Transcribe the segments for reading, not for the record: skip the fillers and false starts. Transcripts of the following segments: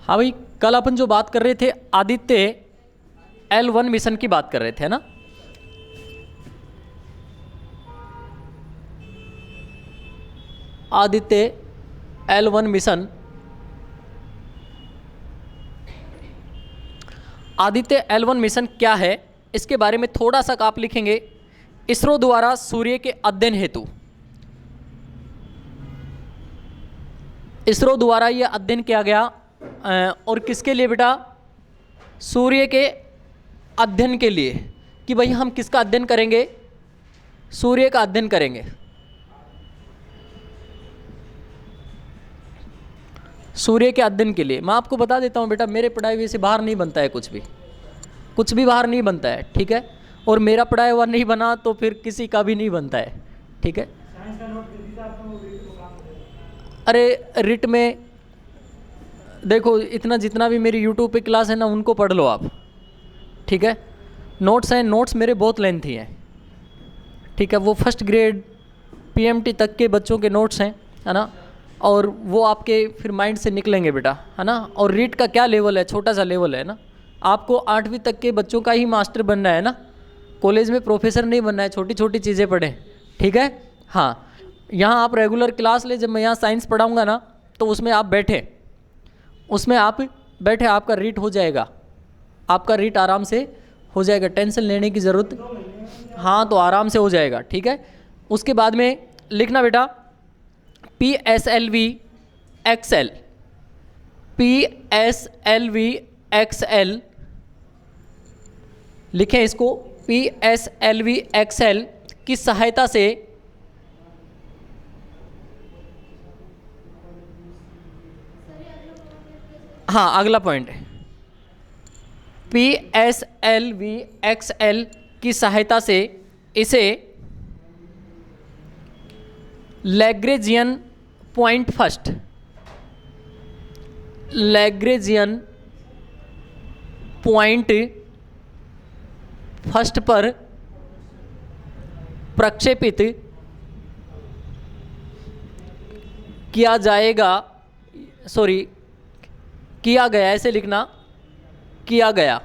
हाँ भाई, कल अपन जो बात कर रहे थे आदित्य L1 मिशन की बात कर रहे थे ना। Aditya L1 mission, Aditya L1 mission क्या है इसके बारे में थोड़ा सा आप लिखेंगे। इसरो द्वारा सूर्य के अध्ययन हेतु, इसरो द्वारा यह अध्ययन किया गया और किसके लिए बेटा? सूर्य के अध्ययन के लिए, कि भाई हम किसका अध्ययन करेंगे? सूर्य का अध्ययन करेंगे। सूर्य के अध्ययन के लिए मैं आपको बता देता हूँ बेटा, मेरे पढ़ाए हुए से बाहर नहीं बनता है कुछ भी बाहर नहीं बनता है, ठीक है। और मेरा पढ़ाया हुआ नहीं बना तो फिर किसी का भी नहीं बनता है, ठीक है। अरे रिट में देखो, इतना जितना भी मेरी यूट्यूब पे क्लास है ना उनको पढ़ लो आप, ठीक है। नोट्स हैं, नोट्स मेरे बहुत लेंथी हैं, ठीक है। वो फर्स्ट ग्रेड PMT तक के बच्चों के नोट्स हैं, है ना। और वो आपके फिर माइंड से निकलेंगे बेटा, है ना। और रीट का क्या लेवल है? छोटा सा लेवल है ना। आपको 8वीं तक के बच्चों का ही मास्टर बनना है ना, कॉलेज में प्रोफेसर नहीं बनना है। छोटी छोटी चीज़ें पढ़ें, ठीक है। हाँ, यहाँ आप रेगुलर क्लास ले, जब मैं यहाँ साइंस पढ़ाऊँगा ना तो उसमें आप बैठे, आपका रीट हो जाएगा, आपका रीट आराम से हो जाएगा, टेंशन लेने की ज़रूरत, हाँ तो आराम से हो जाएगा, ठीक है। उसके बाद में लिखना बेटा PSLV XL, PSLV XL लिखें इसको। PSLV XL की सहायता से हाँ, अगला पॉइंट है PSLV XL की सहायता से इसे Lagrangian point first, Lagrangian point first पर प्रक्षेपित किया जाएगा, सॉरी किया गया, ऐसे लिखना, किया गया।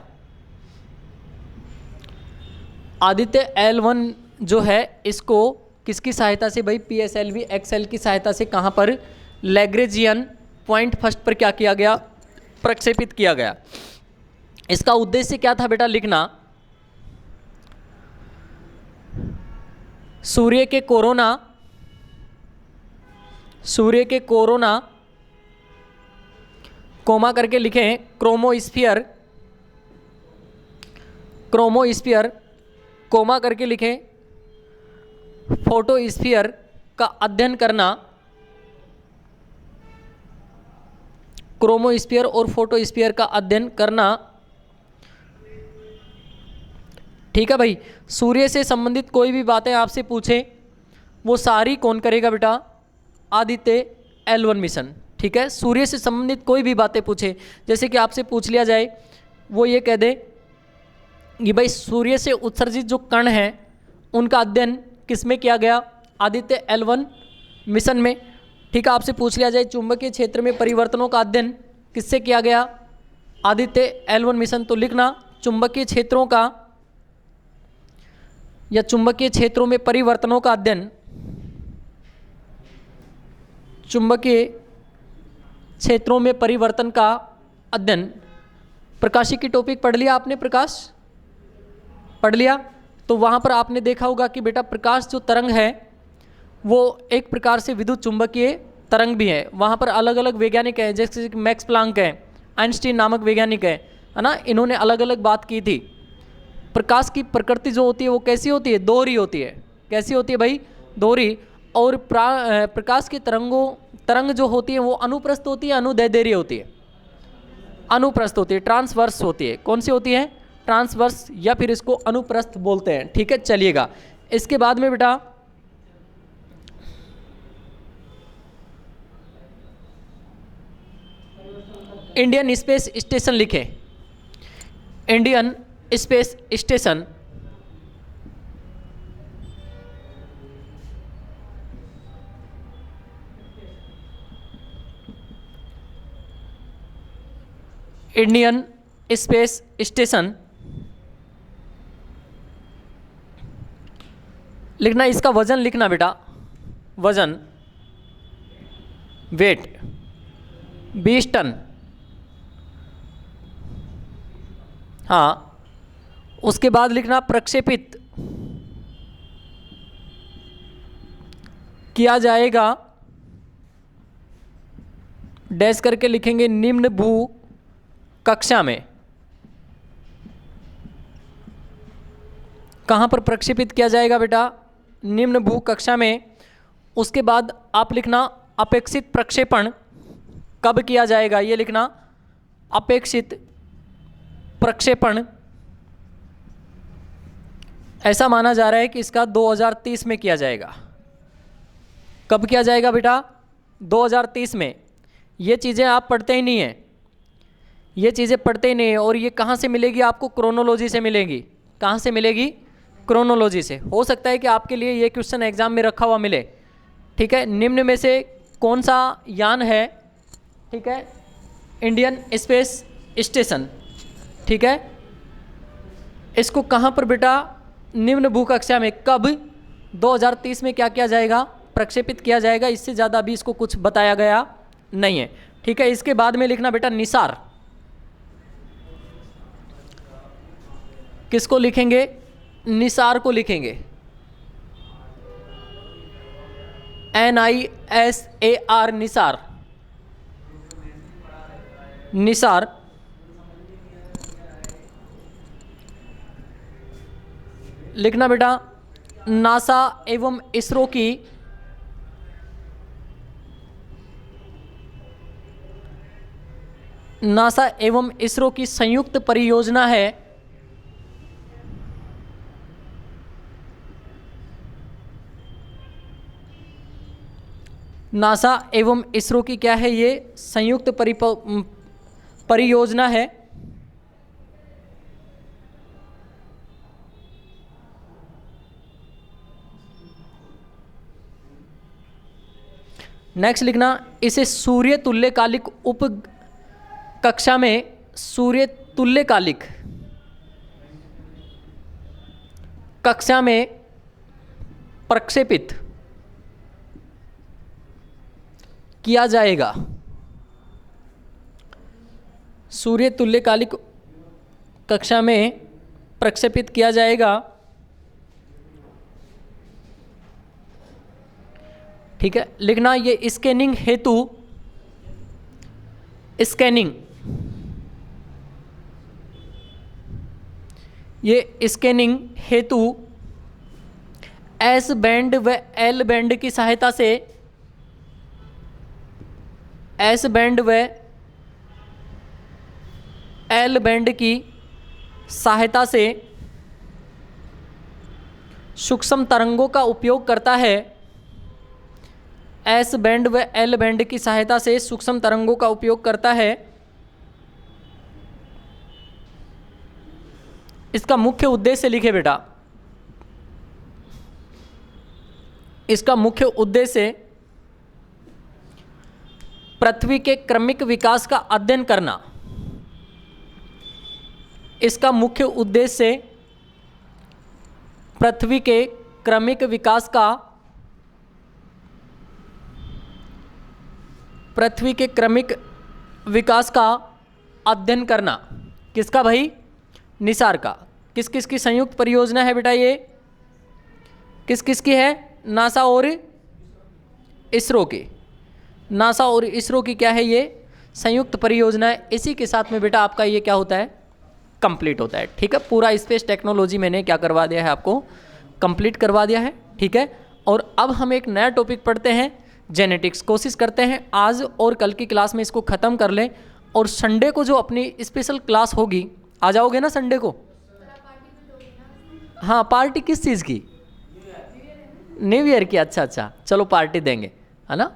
आदित्य L1 जो है इसको किसकी सहायता से भाई? PSLV XL की सहायता से कहाँ पर? लैग्रेंजियन पॉइंट फर्स्ट पर क्या किया गया? प्रक्षेपित किया गया। इसका उद्देश्य क्या था बेटा? लिखना, सूर्य के कोरोना कोमा करके लिखें, क्रोमोस्फीयर कोमा करके लिखें, फोटोस्फीयर का अध्ययन करना, क्रोमोस्फीयर और फोटोस्फीयर का अध्ययन करना, ठीक है भाई। सूर्य से संबंधित कोई भी बातें आपसे पूछे वो सारी कौन करेगा बेटा? आदित्य L1 मिशन, ठीक है। सूर्य से संबंधित कोई भी बातें पूछे, जैसे कि आपसे पूछ लिया जाए, वो ये कह दे कि भाई सूर्य से उत्सर्जित जो कण हैं उनका अध्ययन किस में किया गया? आदित्य L1 मिशन में, ठीक है। आपसे पूछ लिया जाए चुंबकीय क्षेत्र में परिवर्तनों का अध्ययन किससे किया गया? Aditya L1 mission. तो लिखना, चुंबकीय क्षेत्रों का या चुंबकीय क्षेत्रों में परिवर्तनों का अध्ययन, चुंबकीय क्षेत्रों में परिवर्तन का अध्ययन। प्रकाशिकी की टॉपिक पढ़ लिया आपने? प्रकाश पढ़ लिया? तो वहाँ पर आपने देखा होगा कि बेटा प्रकाश जो तरंग है वो एक प्रकार से विद्युत चुंबकीय तरंग भी है। वहाँ पर अलग अलग वैज्ञानिक हैं, जैसे कि मैक्स प्लांक हैं, आइंस्टीन नामक वैज्ञानिक है ना। इन्होंने अलग अलग बात की थी। प्रकाश की प्रकृति जो होती है वो कैसी होती है? दोहरी होती है। कैसी होती है भाई? दोहरी। और प्रकाश की तरंग जो होती है वो अनुप्रस्थ होती है, अनुदैर्ध्य होती है? अनुप्रस्थ होती है, ट्रांसवर्स होती है। कौन सी होती है? ट्रांसवर्स, या फिर इसको अनुप्रस्थ बोलते हैं, ठीक है। चलिएगा, इसके बाद में बेटा इंडियन स्पेस स्टेशन लिखे, Indian space station Indian space station लिखना, इसका वजन लिखना बेटा, वजन, वेट 20 टन। हाँ, उसके बाद लिखना प्रक्षेपित किया जाएगा, डैश करके लिखेंगे, निम्न भू कक्षा में। कहाँ पर प्रक्षेपित किया जाएगा बेटा? निम्न भू कक्षा में। उसके बाद आप लिखना अपेक्षित प्रक्षेपण कब किया जाएगा, ये लिखना अपेक्षित प्रक्षेपण ऐसा माना जा रहा है कि इसका 2030 में किया जाएगा। कब किया जाएगा बेटा? 2030 में। ये चीज़ें आप पढ़ते ही नहीं हैं, ये चीज़ें पढ़ते ही नहीं हैं। और ये कहाँ से मिलेगी आपको? क्रोनोलॉजी से मिलेगी। कहाँ से मिलेगी? क्रोनोलॉजी से। हो सकता है कि आपके लिए ये क्वेश्चन एग्जाम में रखा हुआ मिले, ठीक है। निम्न में से कौन सा यान है, ठीक है, इंडियन स्पेस स्टेशन, ठीक है, इसको कहाँ पर बेटा? निम्न भू कक्षा में। कब? 2030 में क्या किया जाएगा? प्रक्षेपित किया जाएगा। इससे ज़्यादा अभी इसको कुछ बताया गया नहीं है, ठीक है। इसके बाद में लिखना बेटा निसार। किसको लिखेंगे? निसार को लिखेंगे, NISAR, निसार। निसार लिखना बेटा नासा एवं इसरो की संयुक्त परियोजना है। नासा एवं इसरो की क्या है? ये संयुक्त परियोजना है। नेक्स्ट लिखना इसे सूर्य तुल्यकालिक उप कक्षा में, सूर्य तुल्यकालिक कक्षा में प्रक्षेपित किया जाएगा। सूर्य तुल्यकालिक कक्षा में प्रक्षेपित किया जाएगा, ठीक है। लिखना ये स्कैनिंग हेतु, स्कैनिंग हेतु एस बैंड व एल बैंड की सहायता से, एस बैंड व एल बैंड की सहायता से सूक्ष्म तरंगों का उपयोग करता है। एस बैंड व एल बैंड की सहायता से सूक्ष्म तरंगों का उपयोग करता है। इसका मुख्य उद्देश्य लिखे बेटा, इसका मुख्य उद्देश्य पृथ्वी के क्रमिक विकास का अध्ययन करना। इसका मुख्य उद्देश्य पृथ्वी के क्रमिक विकास का, पृथ्वी के क्रमिक विकास का अध्ययन करना। किसका भाई? निसार का। किस किस की संयुक्त परियोजना है बेटा ये? किस किस की है? नासा और इसरो की। नासा और इसरो की क्या है? ये संयुक्त परियोजना है। इसी के साथ में बेटा आपका ये क्या होता है? कंप्लीट होता है, ठीक है। पूरा स्पेस टेक्नोलॉजी मैंने क्या करवा दिया है आपको? कंप्लीट करवा दिया है, ठीक है। और अब हम एक नया टॉपिक पढ़ते हैं, जेनेटिक्स। कोशिश करते हैं आज और कल की क्लास में इसको ख़त्म कर लें। और संडे को जो अपनी स्पेशल क्लास होगी, आ जाओगे ना संडे को? हाँ, पार्टी किस चीज़ की? न्यू ईयर की। अच्छा अच्छा, चलो पार्टी देंगे, है ना?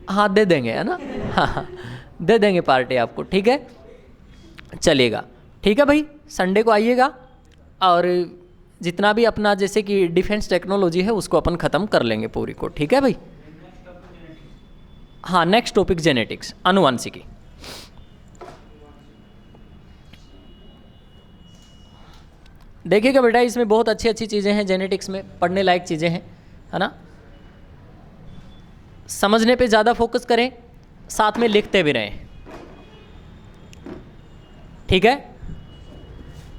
हाँ दे देंगे, है ना? हाँ दे देंगे पार्टी आपको, ठीक है, चलेगा, ठीक है भाई। संडे को आइएगा और जितना भी अपना जैसे कि डिफेंस टेक्नोलॉजी है उसको अपन ख़त्म कर लेंगे पूरी को, ठीक है भाई। हाँ, नेक्स्ट टॉपिक जेनेटिक्स, आनुवंशिकी। देखिएगा बेटा, इसमें बहुत अच्छी अच्छी चीज़ें हैं, जेनेटिक्स में पढ़ने लायक चीज़ें हैं, है ना। समझने पे ज़्यादा फोकस करें, साथ में लिखते भी रहें, ठीक है।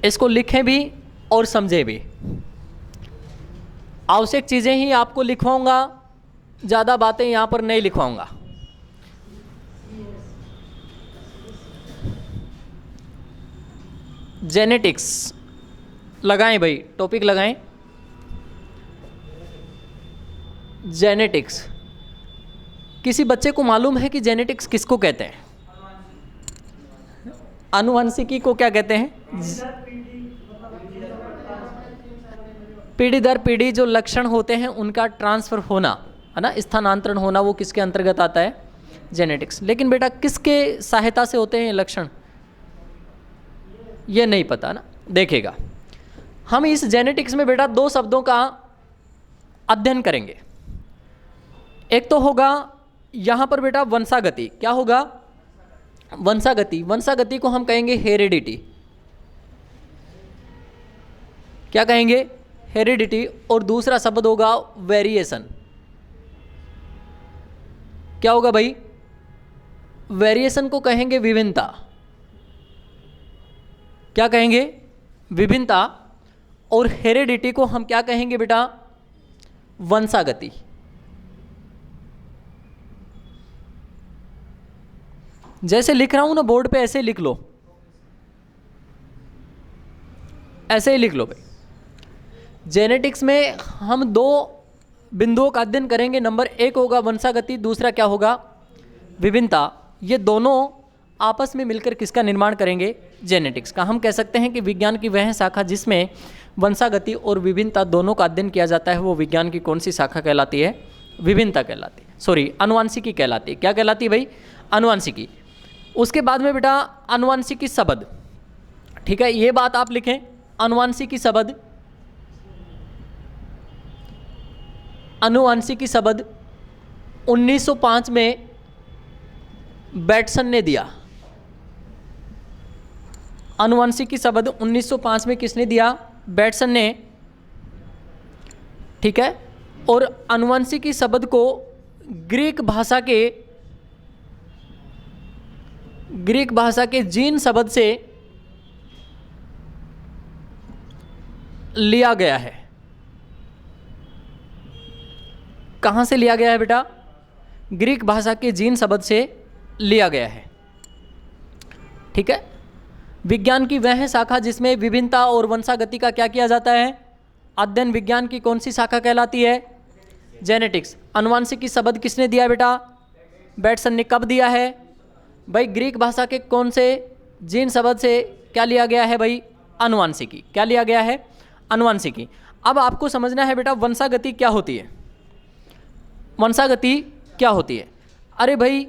इसको लिखें भी और समझें भी। आवश्यक चीज़ें ही आपको लिखवाऊंगा, ज़्यादा बातें यहाँ पर नहीं लिखवाऊंगा। जेनेटिक्स लगाएं भाई, टॉपिक लगाएं। जेनेटिक्स, किसी बच्चे को मालूम है कि जेनेटिक्स किसको कहते हैं? आनुवंशिकी को क्या कहते हैं? पीढ़ी दर पीढ़ी जो लक्षण होते हैं उनका ट्रांसफर होना, है ना, स्थानांतरण होना, वो किसके अंतर्गत आता है? जेनेटिक्स। लेकिन बेटा किसके सहायता से होते हैं ये लक्षण, ये नहीं पता ना। देखिएगा, हम इस जेनेटिक्स में बेटा दो शब्दों का अध्ययन करेंगे। एक तो होगा यहाँ पर बेटा वंशागति। क्या होगा? वंशागति। वंशागति को हम कहेंगे हेरिडिटी। क्या कहेंगे? हेरिडिटी। और दूसरा शब्द होगा वेरिएशन। क्या होगा भाई? वेरिएशन को कहेंगे विभिन्नता। क्या कहेंगे? विभिन्नता। और हेरिडिटी को हम क्या कहेंगे बेटा? वंशागति। जैसे लिख रहा हूं ना बोर्ड पे, ऐसे लिख लो, ऐसे ही लिख लो भाई। जेनेटिक्स में हम दो बिंदुओं का अध्ययन करेंगे। नंबर एक होगा वंशागति, दूसरा क्या होगा? विभिन्नता। ये दोनों आपस में मिलकर किसका निर्माण करेंगे? जेनेटिक्स का। हम कह सकते हैं कि विज्ञान की वह शाखा जिसमें वंशागति और विभिन्नता दोनों का अध्ययन किया जाता है, वो विज्ञान की कौन सी शाखा कहलाती है? विभिन्नता कहलाती है, सॉरी आनुवांशिकी कहलाती है। क्या कहलाती है भाई? आनुवांशिकी। उसके बाद में बेटा आनुवांशिकी शब्द, ठीक है, ये बात आप लिखें। आनुवांशिकी शब्द, आनुवांशिकी शब्द 1905 में बैटसन ने दिया। आनुवांशिकी शब्द 1905 में किसने दिया? बैटसन ने, ठीक है। और आनुवांशिकी शब्द को ग्रीक भाषा के जीन शब्द से लिया गया है। कहां से लिया गया है बेटा? ग्रीक भाषा के जीन शब्द से लिया गया है, ठीक है। विज्ञान की वह शाखा जिसमें विभिन्नता और वंशागति का क्या किया जाता है? अध्ययन। विज्ञान की कौन सी शाखा कहलाती है? जेनेटिक्स। आनुवांशिकी शब्द किसने दिया बेटा? बैटसन ने। कब दिया है भाई? ग्रीक भाषा के कौन से जीन शब्द से क्या लिया गया है भाई? आनुवांशिकी। क्या लिया गया है? आनुवांशिकी। अब आपको समझना है बेटा वंशागति क्या होती है। वंशागति क्या होती है? अरे भाई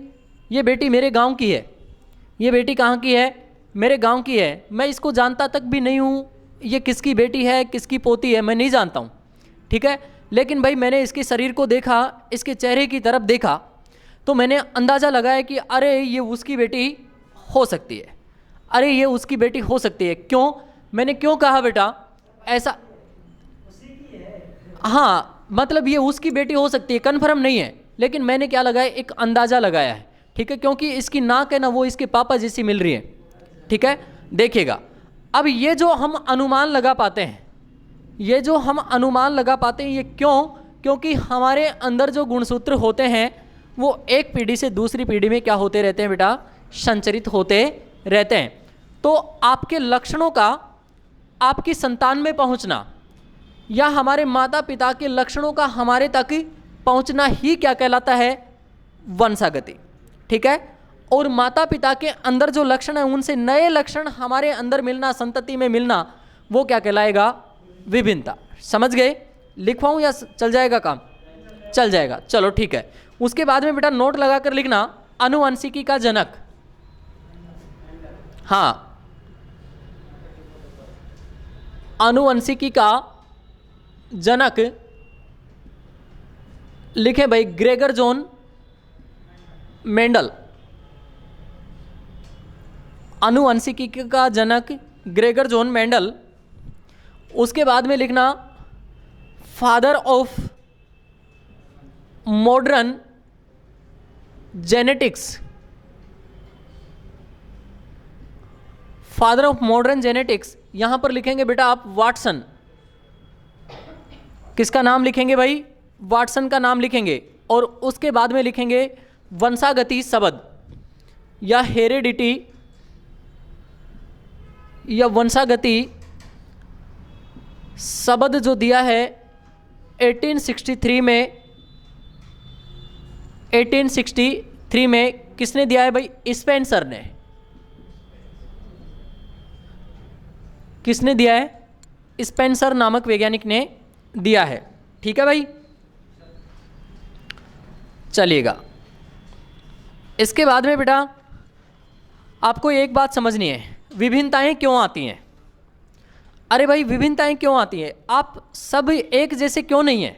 ये बेटी मेरे गांव की है। ये बेटी कहाँ की है? मेरे गांव की है। मैं इसको जानता तक भी नहीं हूँ, ये किसकी बेटी है, किसकी पोती है, मैं नहीं जानता हूँ, ठीक है। लेकिन भाई मैंने इसके शरीर को देखा, इसके चेहरे की तरफ देखा, तो मैंने अंदाज़ा लगाया कि अरे ये उसकी बेटी हो सकती है, अरे ये उसकी बेटी हो सकती है। क्यों? मैंने क्यों कहा बेटा ऐसा? हाँ, मतलब ये उसकी बेटी हो सकती है, कन्फर्म नहीं है, लेकिन मैंने क्या लगाया? एक अंदाज़ा लगाया है, ठीक है। क्योंकि इसकी नाक है ना, वो इसके पापा जैसी मिल रही है, ठीक है। देखिएगा, अब ये जो हम अनुमान लगा पाते हैं, ये जो हम अनुमान लगा पाते हैं, ये क्यों? क्योंकि हमारे अंदर जो गुणसूत्र होते हैं वो एक पीढ़ी से दूसरी पीढ़ी में क्या होते रहते हैं बेटा? संचरित होते रहते हैं। तो आपके लक्षणों का आपकी संतान में पहुंचना या हमारे माता पिता के लक्षणों का हमारे तक पहुंचना ही क्या कहलाता है? वंशागति, ठीक है। और माता पिता के अंदर जो लक्षण है उनसे नए लक्षण हमारे अंदर मिलना, संतति में मिलना, वो क्या कहलाएगा? विभिन्नता। समझ गए? लिखवाऊं या चल जाएगा काम? चल जाएगा, चलो ठीक है। उसके बाद में बेटा नोट लगा कर लिखना, आनुवंशिकी का जनक। हाँ, आनुवंशिकी का जनक लिखे भाई ग्रेगर जॉन मेंडल। आनुवंशिकी का जनक ग्रेगर जॉन मेंडल। उसके बाद में लिखना father of modern genetics, father of modern genetics, यहां पर लिखेंगे बेटा आप वाटसन। किसका नाम लिखेंगे भाई? वाटसन का नाम लिखेंगे। और उसके बाद में लिखेंगे वंशागति शब्द या हेरेडिटी या वंशागति शब्द जो दिया है 1863 में, 1863 में किसने दिया है भाई? स्पेंसर ने। किसने दिया है? स्पेंसर नामक वैज्ञानिक ने दिया है। ठीक है भाई, चलिएगा। इसके बाद में बेटा आपको एक बात समझनी है, विभिन्नताएं क्यों आती हैं? अरे भाई विभिन्नताएं क्यों आती हैं? आप सब एक जैसे क्यों नहीं हैं?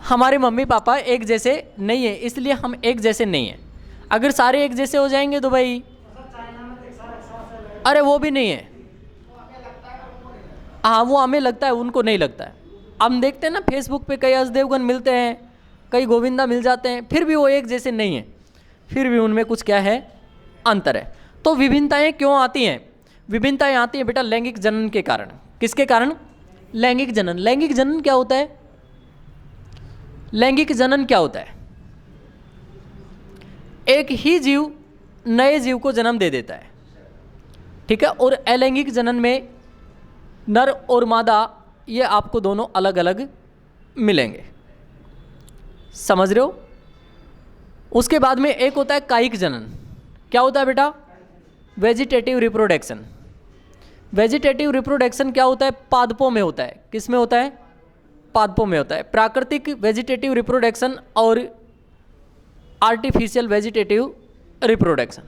हमारे मम्मी पापा एक जैसे नहीं है, इसलिए हम एक जैसे नहीं हैं। अगर सारे एक जैसे हो जाएंगे तो भाई, अरे वो भी नहीं है। हाँ, वो हमें लगता है, उनको नहीं लगता है। हम देखते हैं ना फेसबुक पे कई अजय देवगन मिलते हैं, कई गोविंदा मिल जाते हैं, फिर भी वो एक जैसे नहीं है, फिर भी उनमें कुछ क्या है? अंतर है। तो विभिन्नताएं क्यों आती हैं? विभिन्नताएं आती हैं बेटा लैंगिक जनन के कारण। किसके कारण? लैंगिक जनन। लैंगिक जनन क्या होता है? लैंगिक जनन क्या होता है? एक ही जीव नए जीव को जन्म दे देता है, ठीक है। और अलैंगिक जनन में नर और मादा ये आपको दोनों अलग अलग मिलेंगे, समझ रहे हो? उसके बाद में एक होता है कायिक जनन। क्या होता है बेटा? Vegetative reproduction. वेजिटेटिव रिप्रोडक्शन क्या होता है? पादपों में होता है। किस में होता है? पादपों में होता है। प्राकृतिक वेजिटेटिव रिप्रोडक्शन और आर्टिफिशियल वेजिटेटिव रिप्रोडक्शन।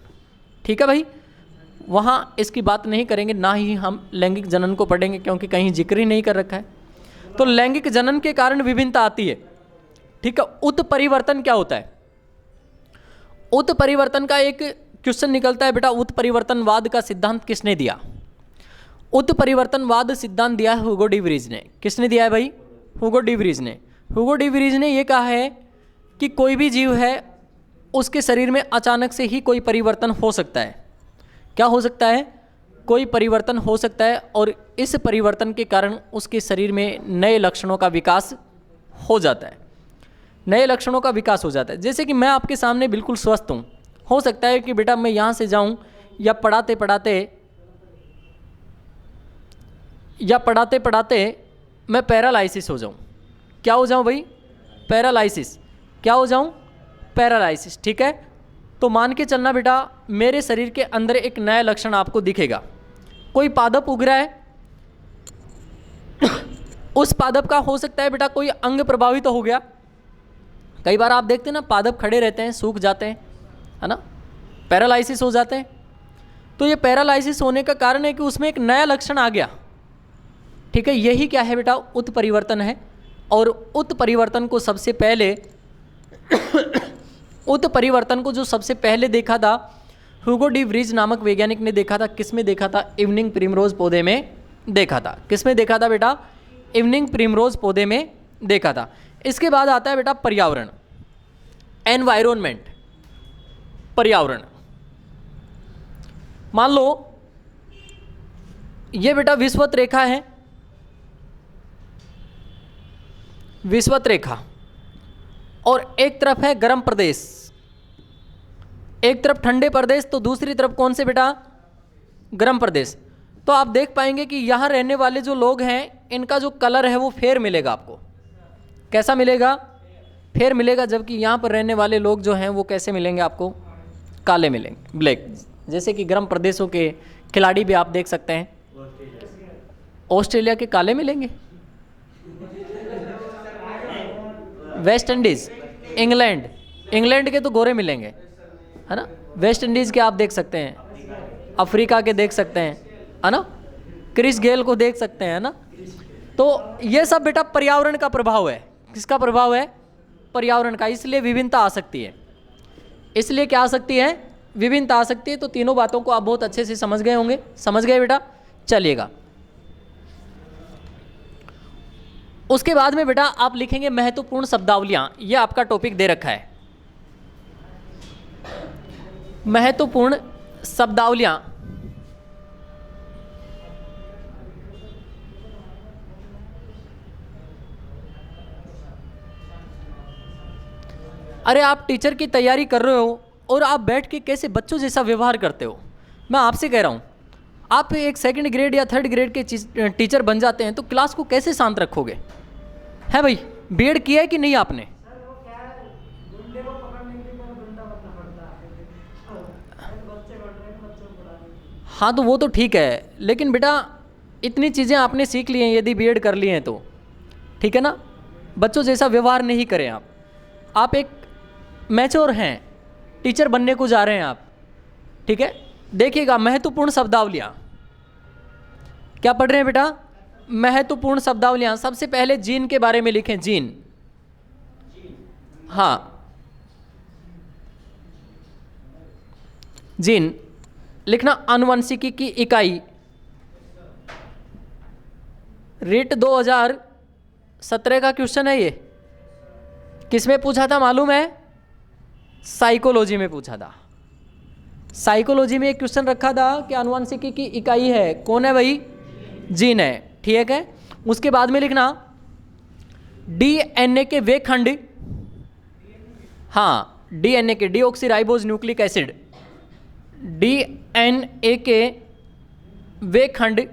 ठीक है भाई, वहाँ इसकी बात नहीं करेंगे, ना ही हम लैंगिक जनन को पढ़ेंगे, क्योंकि कहीं जिक्र ही नहीं कर रखा है। तो लैंगिक जनन के कारण विभिन्नता आती है, ठीक है। उत्परिवर्तन क्या होता है? उत्परिवर्तन का एक क्वेश्चन निकलता है बेटा, उत्परिवर्तनवाद का सिद्धांत किसने दिया? उत्परिवर्तनवाद सिद्धांत दिया है ह्यूगो डी वरीज ने। किसने दिया है भाई? ह्यूगो डी वरीज ने। ह्यूगो डी वरीज ने यह कहा है कि कोई भी जीव है उसके शरीर में अचानक से ही कोई परिवर्तन हो सकता है। क्या हो सकता है? कोई परिवर्तन हो सकता है, और इस परिवर्तन के कारण उसके शरीर में नए लक्षणों का विकास हो जाता है। नए लक्षणों का विकास हो जाता है। जैसे कि मैं आपके सामने बिल्कुल स्वस्थ हूँ, हो सकता है कि बेटा मैं यहाँ से जाऊँ या पढ़ाते पढ़ाते मैं पैरालाइसिस हो जाऊँ। क्या हो जाऊँ भाई? पैरालाइसिस। क्या हो जाऊँ? पैरालाइसिस, ठीक है। तो मान के चलना बेटा मेरे शरीर के अंदर एक नया लक्षण आपको दिखेगा। कोई पादप उग रहा है, उस पादप का हो सकता है बेटा कोई अंग प्रभावित हो गया। कई बार आप देखते हैं ना पादप खड़े रहते हैं, सूख जाते हैं, है ना, पैरालाइसिस हो जाते हैं। तो ये पैरालाइसिस होने का कारण है कि उसमें एक नया लक्षण आ गया, ठीक है। यही क्या है बेटा? उत्परिवर्तन है। और उत्परिवर्तन को सबसे पहले उत्परिवर्तन को जो सबसे पहले देखा था ह्यूगो डी वरीज नामक वैज्ञानिक ने देखा था। किस में देखा था? इवनिंग प्रिमरोज पौधे में देखा था। किस में देखा था बेटा? इवनिंग प्रिमरोज पौधे में देखा था। इसके बाद आता है बेटा पर्यावरण, एनवायरनमेंट, पर्यावरण। मान लो ये बेटा विषुवत रेखा है, विषुवत रेखा, और एक तरफ है गर्म प्रदेश, एक तरफ ठंडे प्रदेश, तो दूसरी तरफ कौन से बेटा? गर्म प्रदेश। तो आप देख पाएंगे कि यहाँ रहने वाले जो लोग हैं इनका जो कलर है वो फेयर मिलेगा आपको। कैसा मिलेगा? फेयर मिलेगा। जबकि यहाँ पर रहने वाले लोग जो हैं वो कैसे मिलेंगे आपको? काले मिलेंगे, ब्लैक। जैसे कि गर्म प्रदेशों के खिलाड़ी भी आप देख सकते हैं, ऑस्ट्रेलिया के काले मिलेंगे, वेस्ट इंडीज़, इंग्लैंड के तो गोरे मिलेंगे, है ना। वेस्ट इंडीज़ के आप देख सकते हैं, अफ्रीका के देख सकते हैं, है ना, क्रिस गेल को देख सकते हैं, है ना। तो ये सब बेटा पर्यावरण का प्रभाव है। किसका प्रभाव है? पर्यावरण का। इसलिए विभिन्नता आ सकती है। इसलिए क्या आ सकती है? विभिन्नता आ सकती है। तो तीनों बातों को आप बहुत अच्छे से समझ गए होंगे। समझ गए बेटा? चलिएगा, उसके बाद में बेटा आप लिखेंगे महत्वपूर्ण शब्दावलियां। ये आपका टॉपिक दे रखा है, महत्वपूर्ण शब्दावलियां। अरे आप टीचर की तैयारी कर रहे हो और आप बैठ के कैसे बच्चों जैसा व्यवहार करते हो। मैं आपसे कह रहा हूँ, आप एक सेकंड ग्रेड या थर्ड ग्रेड के टीचर बन जाते हैं तो क्लास को कैसे शांत रखोगे? है भाई, बीएड किया है कि नहीं आपने? हाँ तो वो तो ठीक है, लेकिन बेटा इतनी चीज़ें आपने सीख ली हैं यदि बीएड कर लिए हैं तो, ठीक है ना? बच्चों जैसा व्यवहार नहीं करें आप एक मैच्योर हैं, टीचर बनने को जा रहे हैं आप, ठीक है? देखिएगा महत्वपूर्ण शब्दावलियाँ क्या पढ़ रहे हैं बेटा? महत्वपूर्ण शब्दावलियाँ। सबसे पहले जीन के बारे में लिखें, जीन। हाँ, जीन लिखना, आनुवंशिकी की इकाई। रीट 2017 का क्वेश्चन है ये। किस में पूछा था मालूम है? साइकोलॉजी में पूछा था। साइकोलॉजी में एक क्वेश्चन रखा था कि आनुवंशिकी की इकाई है, कौन है भाई? जीन है, ठीक है? उसके बाद में लिखना डीएनए के वे खंड, हाँ डीएनए के, डीऑक्सीराइबोज न्यूक्लिक एसिड, डीएनए के वे खंड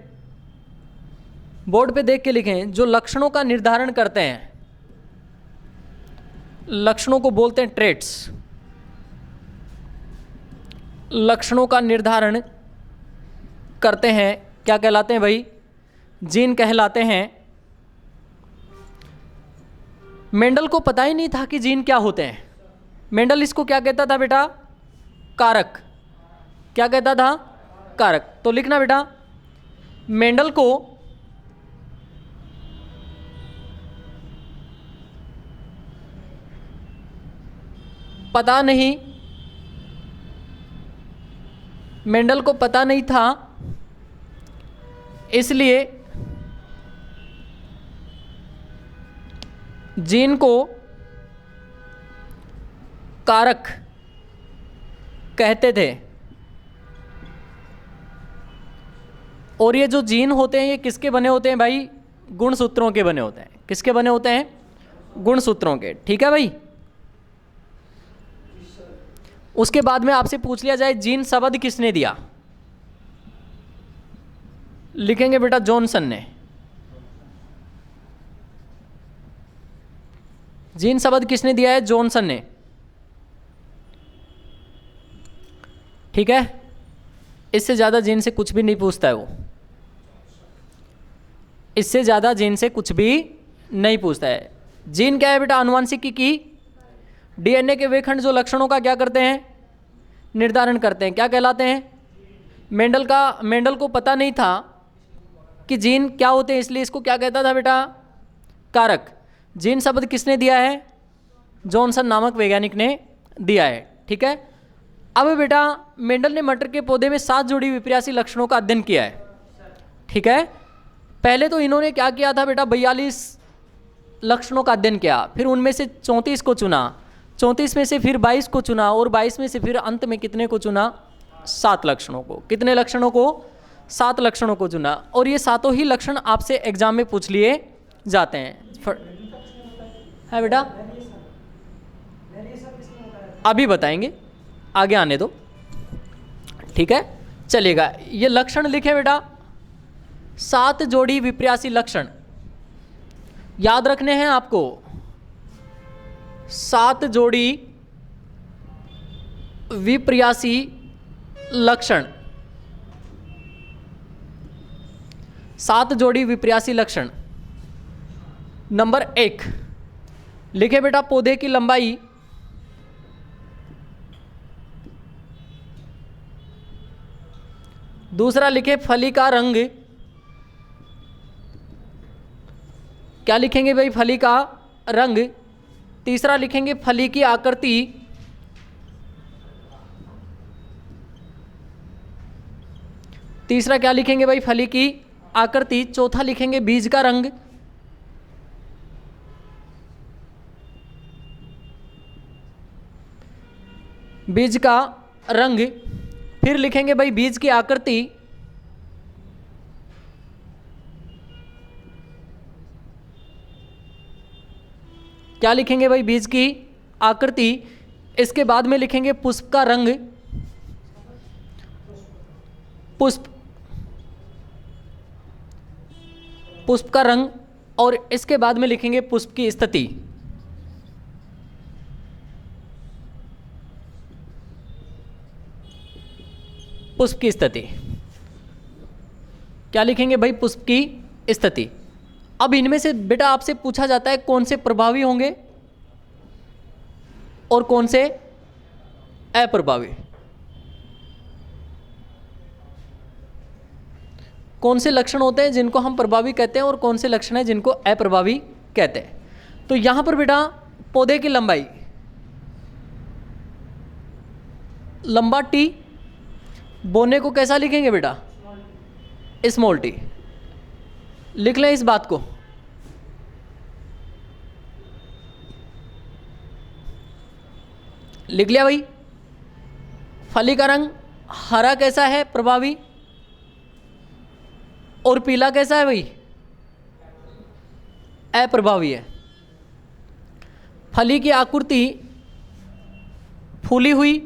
बोर्ड पे देख के लिखें जो लक्षणों का निर्धारण करते हैं। लक्षणों को बोलते हैं ट्रेट्स। लक्षणों का निर्धारण करते हैं, क्या कहलाते हैं भाई? जीन कहलाते हैं। मेंडल को पता ही नहीं था कि जीन क्या होते हैं। मेंडल इसको क्या कहता था बेटा? कारक। क्या कहता था? कारक। तो लिखना बेटा, मेंडल को पता नहीं, मेंडल को पता नहीं था, इसलिए जीन को कारक कहते थे। और ये जो जीन होते हैं ये किसके बने होते हैं भाई? गुणसूत्रों के बने होते हैं। किसके बने होते हैं? गुणसूत्रों के, ठीक है भाई? उसके बाद में आपसे पूछ लिया जाए जीन शब्द किसने दिया, लिखेंगे बेटा जॉनसन ने। जीन शब्द किसने दिया है? जॉनसन ने, ठीक है? इससे ज़्यादा जीन से कुछ भी नहीं पूछता है वो, इससे ज़्यादा जीन से कुछ भी नहीं पूछता है। जीन क्या है बेटा? आनुवंशिकी की डीएनए के वे खंड जो लक्षणों का क्या करते हैं? निर्धारण करते हैं। क्या कहलाते हैं? मेंडल को पता नहीं था कि जीन क्या होते हैं, इसलिए इसको क्या कहता था बेटा? कारक। जीन शब्द किसने दिया है? जॉनसन नामक वैज्ञानिक ने दिया है, ठीक है? अब बेटा मेंडल ने मटर के पौधे में 7 जोड़ी विपर्यासी लक्षणों का अध्ययन किया है, ठीक है? पहले तो इन्होंने क्या किया था बेटा? 42 लक्षणों का अध्ययन किया, फिर उनमें से 34 को चुना, 34 में से फिर 22 को चुना, और 22 में से फिर अंत में कितने को चुना? 7 लक्षणों को। कितने लक्षणों को? 7 लक्षणों को चुना। और ये सातों ही लक्षण आपसे एग्जाम में पूछ लिए जाते हैं। है बेटा? अभी बताएंगे, आगे आने दो, ठीक है? चलेगा, ये लक्षण लिखे बेटा, 7 जोड़ी विपर्यासी लक्षण याद रखने हैं आपको। 7 जोड़ी विपर्यासी लक्षण, 7 जोड़ी विपर्यासी लक्षण। नंबर 1 लिखे बेटा, पौधे की लंबाई, दूसरा लिखे फली का रंग। क्या लिखेंगे भाई? फली का रंग। तीसरा लिखेंगे फली की आकृति। तीसरा क्या लिखेंगे भाई? फली की आकृति। चौथा लिखेंगे बीज का रंग। बीज का रंग। फिर लिखेंगे भाई बीज की आकृति। क्या लिखेंगे भाई? बीज की आकृति। इसके बाद में लिखेंगे पुष्प का रंग। पुष्प का रंग। और इसके बाद में लिखेंगे पुष्प की स्थिति। पुष्प की स्थिति क्या लिखेंगे भाई? पुष्प की स्थिति। अब इनमें से बेटा आपसे पूछा जाता है कौन से प्रभावी होंगे और कौन से अप्रभावी। कौन से लक्षण होते हैं जिनको हम प्रभावी कहते हैं और कौन से लक्षण हैं जिनको अप्रभावी कहते हैं। तो यहां पर बेटा पौधे की लंबाई, लंबा टी। बोने को कैसा लिखेंगे बेटा? Small T. लिख लें इस बात को। लिख लिया भाई। फली का रंग हरा कैसा है? प्रभावी। और पीला कैसा है भाई? अप्रभावी है। फली की आकृति फूली हुई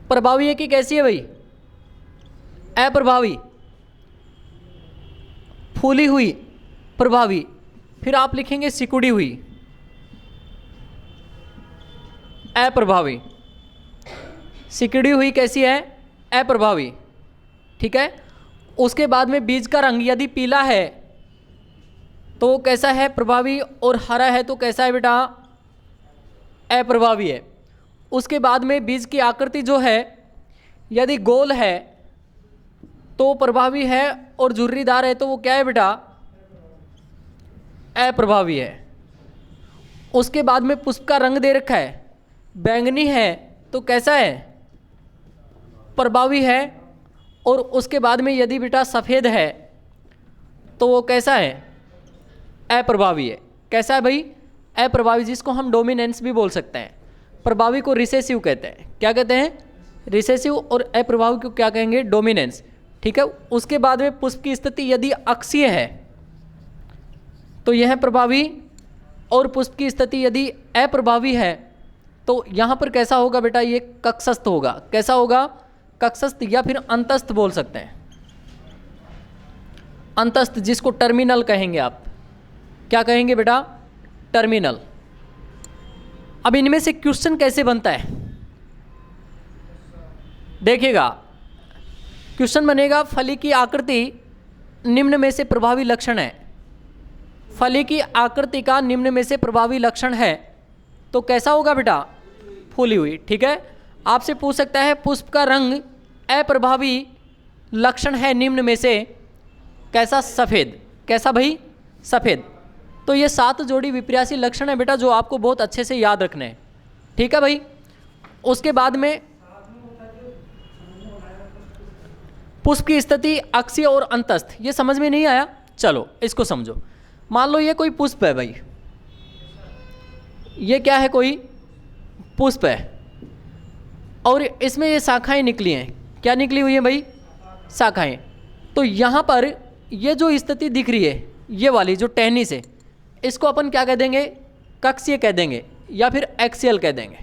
प्रभावी है कि कैसी है भाई? अप्रभावी। फूली हुई प्रभावी। फिर आप लिखेंगे सिकुड़ी हुई अप्रभावी। सिकुड़ी हुई कैसी है? अप्रभावी। ठीक है। उसके बाद में बीज का रंग यदि पीला है तो कैसा है? प्रभावी। और हरा है तो कैसा है बेटा? अप्रभावी है। उसके बाद में बीज की आकृति जो है यदि गोल है तो प्रभावी है और झुर्रीदार है तो वो क्या है बेटा? अप्रभावी है। उसके बाद में पुष्प का रंग दे रखा है, बैंगनी है तो कैसा है? प्रभावी है। और उसके बाद में यदि बेटा सफ़ेद है तो वो कैसा है? अप्रभावी है। कैसा है भाई? अप्रभावी, जिसको हम डोमिनेंस भी बोल सकते हैं। प्रभावी को रिसेसिव कहते हैं। क्या कहते हैं? रिसेसिव। और अप्रभावी को क्या कहेंगे? डोमिनेंस। ठीक है। उसके बाद में पुष्प की स्थिति यदि अक्षीय है तो यह प्रभावी। और पुष्प की स्थिति यदि अप्रभावी है तो यहाँ पर कैसा होगा बेटा? ये कक्षस्थ होगा। कैसा होगा? कक्षस्थ, या फिर अंतस्थ बोल सकते हैं। अंतस्थ, जिसको टर्मिनल कहेंगे आप। क्या कहेंगे बेटा? टर्मिनल। अब इनमें से क्वेश्चन कैसे बनता है देखिएगा। क्वेश्चन बनेगा फली की आकृति निम्न में से प्रभावी लक्षण है। फली की आकृति का निम्न में से प्रभावी लक्षण है तो कैसा होगा बेटा? फूली हुई। ठीक है। आपसे पूछ सकता है पुष्प का रंग अप्रभावी लक्षण है निम्न में से कैसा? सफ़ेद। कैसा भाई? सफ़ेद। तो ये 7 जोड़ी विपर्यासी लक्षण है बेटा जो आपको बहुत अच्छे से याद रखने हैं। ठीक है भाई। उसके बाद में पुष्प की स्थिति अक्षीय और अंतस्थ, ये समझ में नहीं आया? चलो इसको समझो। मान लो ये कोई पुष्प है भाई, ये क्या है? कोई पुष्प है और इसमें ये शाखाएं निकली हैं। क्या निकली हुई है भाई? शाखाएं। तो यहाँ पर ये जो स्थिति दिख रही है, ये वाली जो टहनी से, इसको अपन क्या कह देंगे? कक्षीय कह देंगे या फिर एक्सियल कह देंगे।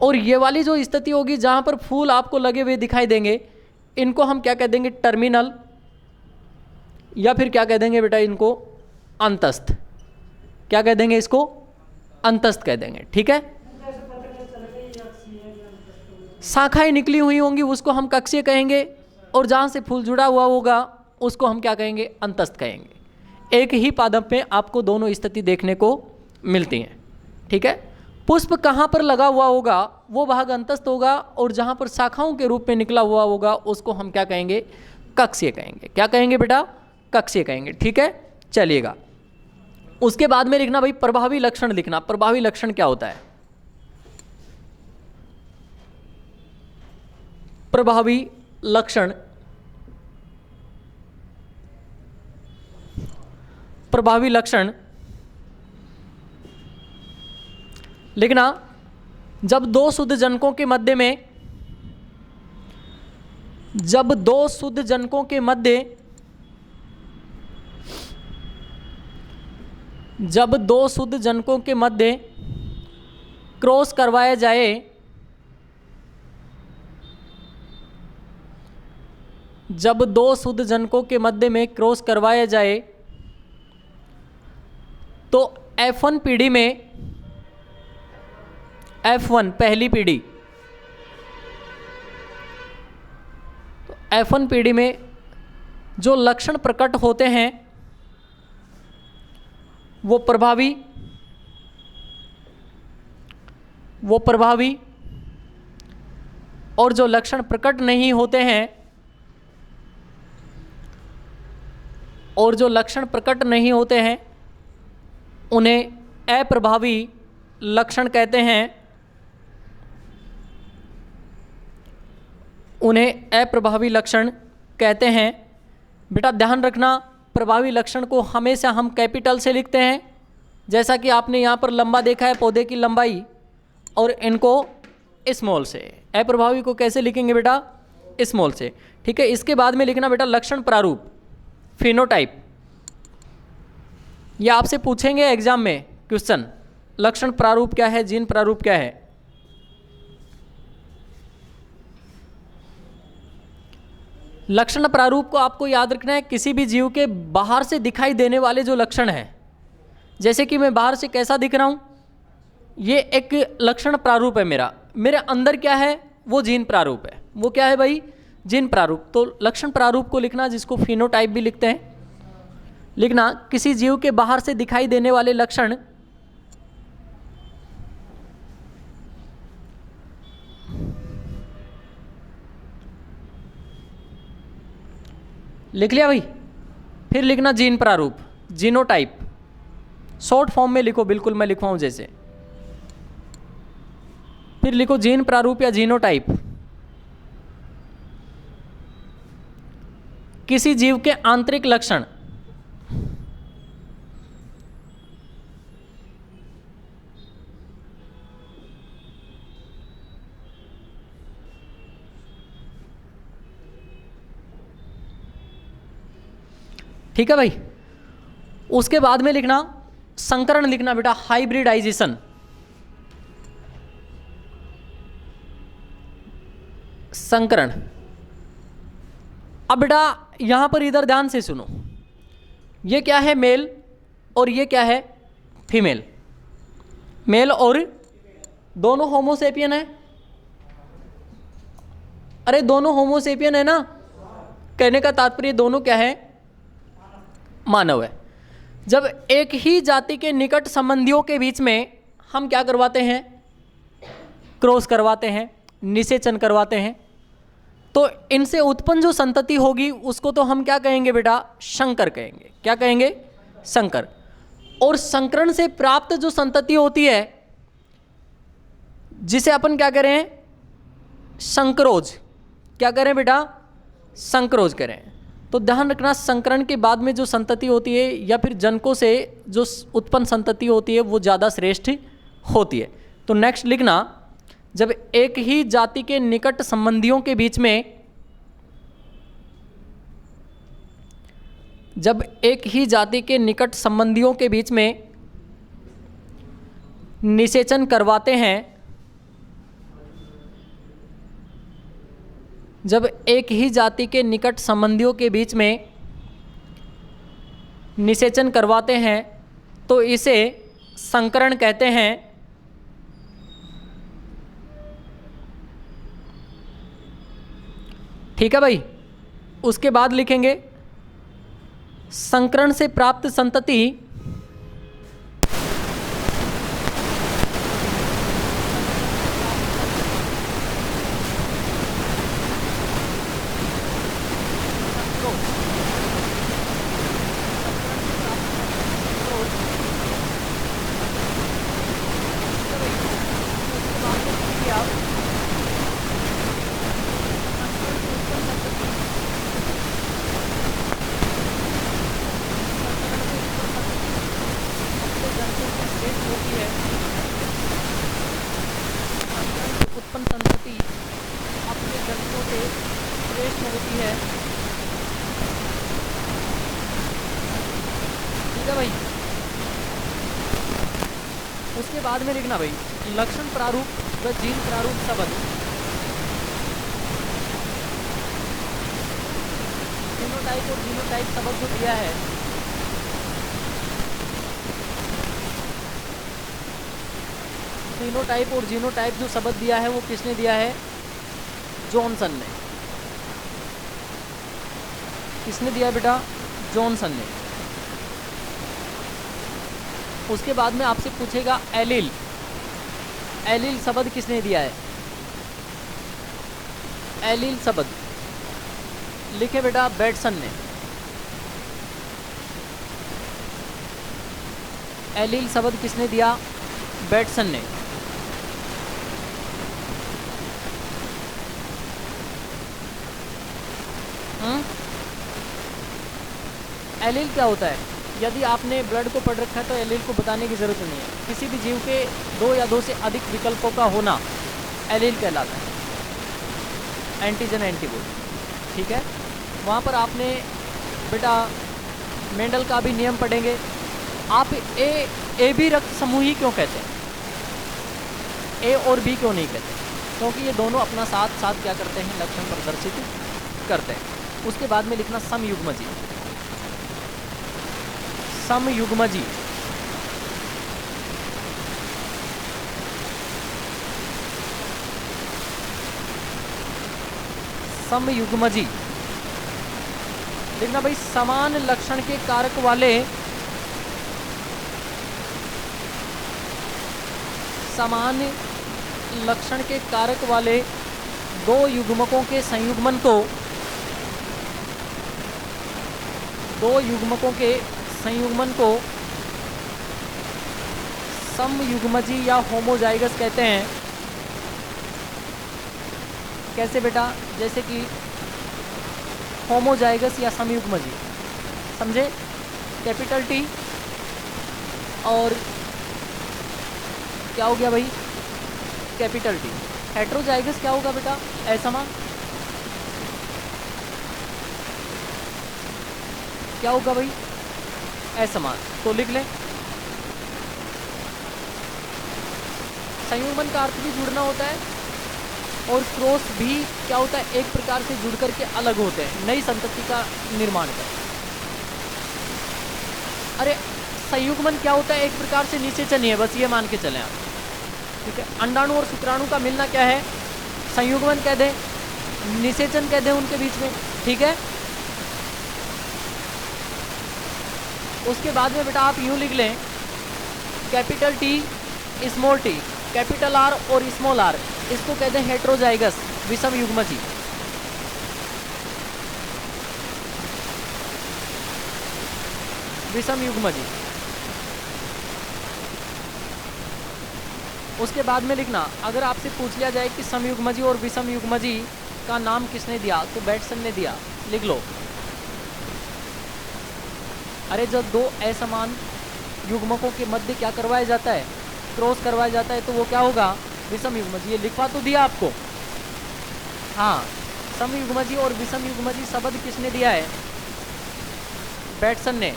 और ये वाली जो स्थिति होगी जहाँ पर फूल आपको लगे हुए दिखाई देंगे, इनको हम क्या कह देंगे? टर्मिनल, या फिर क्या कह देंगे बेटा? इनको अंतस्थ। क्या कह देंगे? इसको अंतस्थ कह देंगे। ठीक है। शाखाएं निकली हुई होंगी उसको हम कक्षीय कहेंगे, और जहाँ से फूल जुड़ा हुआ होगा उसको हम क्या कहेंगे? अंतस्थ कहेंगे। एक ही पादप में आपको दोनों स्थिति देखने को मिलती हैं। ठीक है। पुष्प कहाँ पर लगा हुआ होगा वो भाग अंतस्थ होगा, और जहाँ पर शाखाओं के रूप में निकला हुआ होगा उसको हम क्या कहेंगे? कक्षीय कहेंगे। क्या कहेंगे बेटा? कक्षीय कहेंगे। ठीक है। चलिएगा। उसके बाद में लिखना भाई प्रभावी लक्षण लिखना। प्रभावी लक्षण क्या होता है? प्रभावी लक्षण अप्रभावी लक्षण लिखना। जब दो शुद्ध जनकों के मध्य में, जब दो शुद्ध जनकों के मध्य, जब दो शुद्ध जनकों के मध्य क्रॉस करवाया जाए, जब दो शुद्ध जनकों के मध्य में क्रॉस करवाया जाए तो F1 पीढ़ी में, F1 पहली पीढ़ी, तो F1 पीढ़ी में जो लक्षण प्रकट होते हैं वो प्रभावी, और जो लक्षण प्रकट नहीं होते हैं, और जो लक्षण प्रकट नहीं होते हैं उन्हें अप्रभावी लक्षण कहते हैं, उन्हें अप्रभावी लक्षण कहते हैं। बेटा ध्यान रखना, प्रभावी लक्षण को हमेशा हम कैपिटल से लिखते हैं, जैसा कि आपने यहाँ पर लंबा देखा है पौधे की लंबाई, और इनको स्मॉल से। अप्रभावी को कैसे लिखेंगे बेटा? स्मॉल से। ठीक है, इसके बाद में लिखना बेटा लक्षण प्रारूप, फिनोटाइप। यह आपसे पूछेंगे एग्जाम में क्वेश्चन, लक्षण प्रारूप क्या है, जीन प्रारूप क्या है। लक्षण प्रारूप को आपको याद रखना है, किसी भी जीव के बाहर से दिखाई देने वाले जो लक्षण हैं, जैसे कि मैं बाहर से कैसा दिख रहा हूं, ये एक लक्षण प्रारूप है मेरा, मेरे अंदर क्या है वो जीन प्रारूप है। वो क्या है भाई? जीन प्रारूप। तो लक्षण प्रारूप को लिखना, जिसको फिनोटाइप भी लिखते हैं, लिखना किसी जीव के बाहर से दिखाई देने वाले लक्षण लिख लिया भाई। फिर लिखना जीन प्रारूप, जीनोटाइप, शॉर्ट फॉर्म में लिखो, बिल्कुल मैं लिखवाऊं जैसे। फिर लिखो जीन प्रारूप या जीनोटाइप, किसी जीव के आंतरिक लक्षण, ठीक है भाई। उसके बाद में लिखना संकरण, लिखना बेटा हाइब्रिडाइजेशन। संकरण। अब बेटा यहां पर इधर ध्यान से सुनो, ये क्या है? मेल, और ये क्या है? फीमेल। मेल और दोनों होमोसेपियन है। अरे दोनों होमोसेपियन है ना, कहने का तात्पर्य दोनों क्या है? मानव है। जब एक ही जाति के निकट संबंधियों के बीच में हम क्या करवाते हैं? क्रॉस करवाते हैं, निषेचन करवाते हैं, तो इनसे उत्पन्न जो संतति होगी उसको तो हम क्या कहेंगे बेटा? संकर कहेंगे। क्या कहेंगे? संकर। और संकरण से प्राप्त जो संतति होती है, जिसे अपन क्या करें? संकरोज। क्या करें बेटा? संकरोज करें। तो ध्यान रखना, संकरण के बाद में जो संतति होती है या फिर जनकों से जो उत्पन्न संतति होती है वो ज़्यादा श्रेष्ठ होती है। तो नेक्स्ट लिखना, जब एक ही जाति के निकट संबंधियों के बीच में, जब एक ही जाति के निकट संबंधियों के बीच में निषेचन करवाते हैं, जब एक ही जाति के निकट संबंधियों के बीच में निषेचन करवाते हैं तो इसे संकरण कहते हैं। ठीक है भाई। उसके बाद लिखेंगे संकरण से प्राप्त संतति नहीं है, ठीक है भाई। उसके बाद में लिखना भाई लक्षण प्रारूप व जीन प्रारूप शब्द। फिनोटाइप और जीनोटाइप शब्द जो दिया है, फिनोटाइप और जीनोटाइप जो शब्द दिया है वो किसने दिया है? जॉनसन ने। किसने दिया बेटा? जॉनसन ने। उसके बाद में आपसे पूछेगा एलील, एलील शब्द किसने दिया है? एलील शब्द लिखे बेटा बेटसन ने। एलील शब्द किसने दिया? बेटसन ने। एलील क्या होता है? यदि आपने ब्लड को पढ़ रखा है तो एलील को बताने की ज़रूरत नहीं है। किसी भी जीव के 2 या 2 से अधिक विकल्पों का होना एलील कहलाता है, एंटीजन एंटीबॉडी, ठीक है। वहाँ पर आपने बेटा मेंडल का भी नियम पढ़ेंगे। आप ए बी रक्त समूह ही क्यों कहते हैं? ए और बी क्यों नहीं कहते? क्योंकि ये दोनों अपना साथ साथ क्या करते हैं? लक्षण प्रदर्शित करते हैं। उसके बाद में लिखना समयुग्मजी, समयुग्मजी। समयुग्मजी लिखना भाई समान लक्षण के कारक वाले, समान लक्षण के कारक वाले 2 युग्मकों के संयुग्मन को, 2 युग्मकों के संयुग्मन को समयुग्मजी या होमोजाइगस कहते हैं। कैसे बेटा? जैसे कि होमोजाइगस या समयुग्मजी, समझे? कैपिटल टी और क्या हो गया भाई? Capital T. हेट्रोजाइगस क्या होगा बेटा? असमान। क्या होगा भाई? असमान। तो लिख लें। संयुग्मन का अर्थ भी जुड़ना होता है और क्रॉस भी क्या होता है? एक प्रकार से जुड़ करके अलग होते हैं, नई संतति का निर्माण कर। अरे संयुग्मन क्या होता है? एक प्रकार से निषेचन ही है, बस ये मान के चलें आप, ठीक है। अंडाणु और शुक्राणु का मिलना क्या है? संयुग्मन कह दें, निषेचन कह दें उनके बीच में, ठीक है। उसके बाद में बेटा आप यूं लिख लें capital T small T, capital R और स्मॉल आर, इसको कहते हैं हेट्रोजाइगस, विषम युग्मजी। विषम युग्मजी। उसके बाद में लिखना, अगर आपसे पूछ लिया जाए कि समयुग्मजी और विषम युग्मजी का नाम किसने दिया, तो बेटसन ने दिया, लिख लो। अरे जब 2 असमान युग्मकों के मध्य क्या करवाया जाता है? क्रॉस करवाया जाता है, तो वो क्या होगा? विषम युग्मजी। ये लिखवा तो दिया आपको, हाँ। समयुग्मजी और विषम युग्मजी शब्द किसने दिया है? बेटसन ने।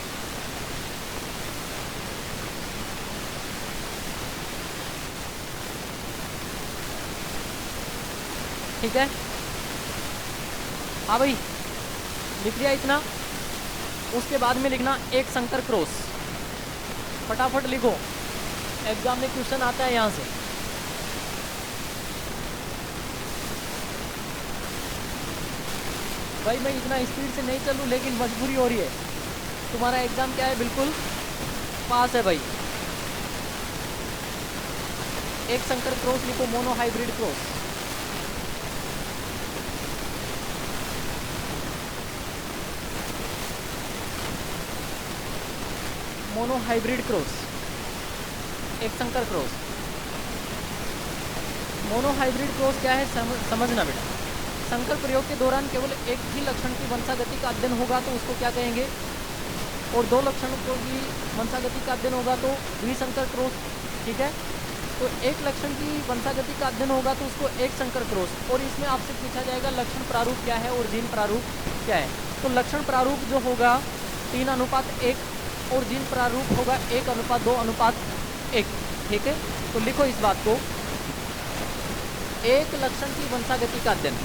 ठीक है, हाँ भाई लिख लिया इतना। उसके बाद में लिखना एक संकर क्रॉस, फटाफट लिखो, एग्जाम में क्वेश्चन आता है यहाँ से। भाई मैं इतना स्पीड से नहीं चलूँ, लेकिन मजबूरी हो रही है। तुम्हारा एग्जाम क्या है? बिल्कुल पास है भाई। एक संकर क्रॉस लिखो, mono hybrid cross. Mono hybrid cross, एक संकर क्रॉस। मोनो हाइब्रिड क्रॉस क्या है समझना बेटा। संकर प्रयोग के दौरान केवल एक ही लक्षण की वंशागति का अध्ययन होगा तो उसको क्या कहेंगे? और 2 लक्षणों की वंशागति का अध्ययन होगा तो द्विसंकर क्रॉस, ठीक है। तो एक लक्षण की वंशागति का अध्ययन होगा तो उसको एक संकर क्रॉस, और इसमें आपसे पूछा जाएगा लक्षण प्रारूप क्या है और जीन प्रारूप क्या है। तो लक्षण प्रारूप जो होगा 3:1 और जीन प्रारूप होगा 1:2:1। ठीक है, तो लिखो इस बात को, एक लक्षण की वंशागति का अध्ययन,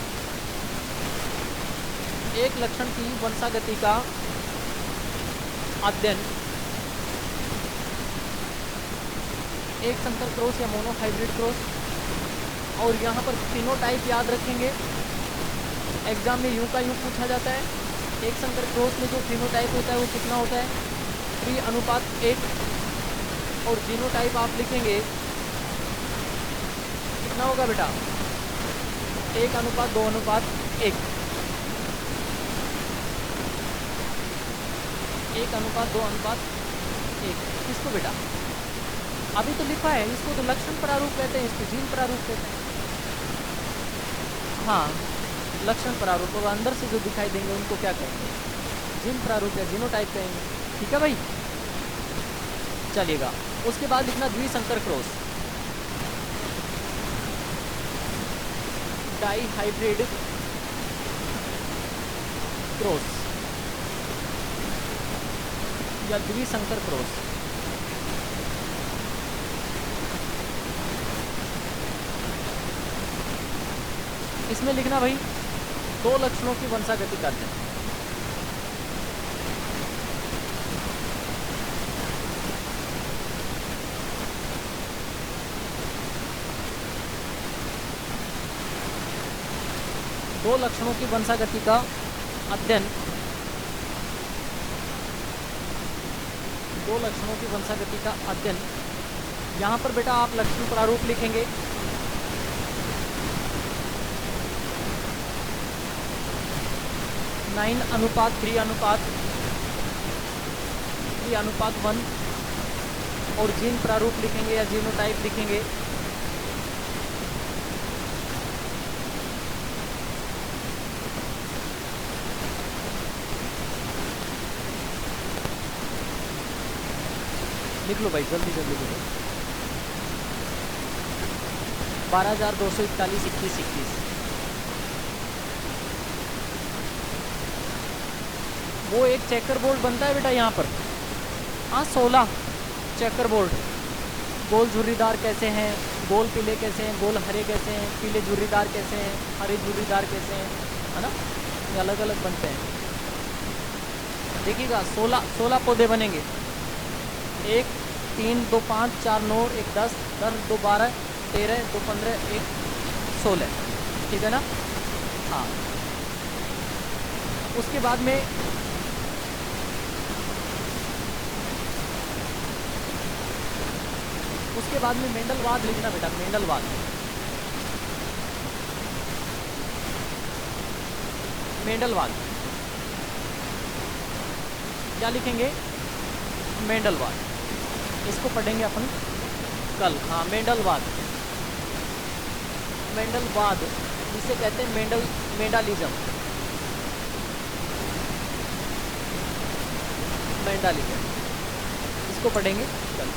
एक लक्षण की वंशागति का अध्ययन एक संकर क्रॉस या मोनो हाइब्रिड क्रॉस, और यहाँ पर फिनोटाइप याद रखेंगे, एग्जाम में यूं का यूं पूछा जाता है। एक संकर क्रॉस में जो फिनोटाइप होता है वो कितना होता है 3:1, और जीनोटाइप आप लिखेंगे कितना होगा बेटा 1:2:1, 1:2:1। किसको बेटा अभी तो लिखा है, इसको तो लक्षण प्रारूप कहते हैं, इसको जीन प्रारूप कहते हैं। हाँ, लक्षण प्रारूप, और अंदर से जो दिखाई देंगे उनको क्या कहेंगे, जीन प्रारूप या जीनोटाइप कहेंगे। ठीक है भाई, चलिएगा। उसके बाद लिखना द्विसंकर क्रॉस, डाई हाइब्रिड क्रॉस या द्विसंकर क्रॉस। इसमें लिखना भाई दो लक्षणों की वंशागति का अध्ययन, दो लक्षणों की वंशागति का अध्ययन, दो लक्षणों की वंशागति का अध्ययन। यहाँ पर बेटा आप लक्षण प्रारूप लिखेंगे 9:3:1, और जीन प्रारूप लिखेंगे या जीनोटाइप लिखेंगे लिख लो भाई, जल्दी जल्दी लिखो 12,241 21 वो एक चेकर बोर्ड बनता है बेटा यहाँ पर। हाँ 16 चेकर बोर्ड, गोल झुर्रीदार कैसे हैं, गोल पीले कैसे हैं, गोल हरे कैसे हैं, पीले झुर्रीदार कैसे हैं, हरे झुर्रीदार कैसे हैं, है ना, ये अलग अलग बनते हैं। देखिएगा 16 पौधे बनेंगे, 1 3 2 5 4 9 1 10 10 2 12 13 2 15 1 16, ठीक है ना। हाँ, उसके बाद में मेंडलवाद लिखना बेटा, मेंडलवाद। मेंडलवाद क्या लिखेंगे, मेंडलवाद, इसको पढ़ेंगे अपन कल। हाँ, मेंडलवाद, मेंडलवाद जिसे कहते हैं मेंडलिज्म, मेंडलिज्म, इसको पढ़ेंगे कल।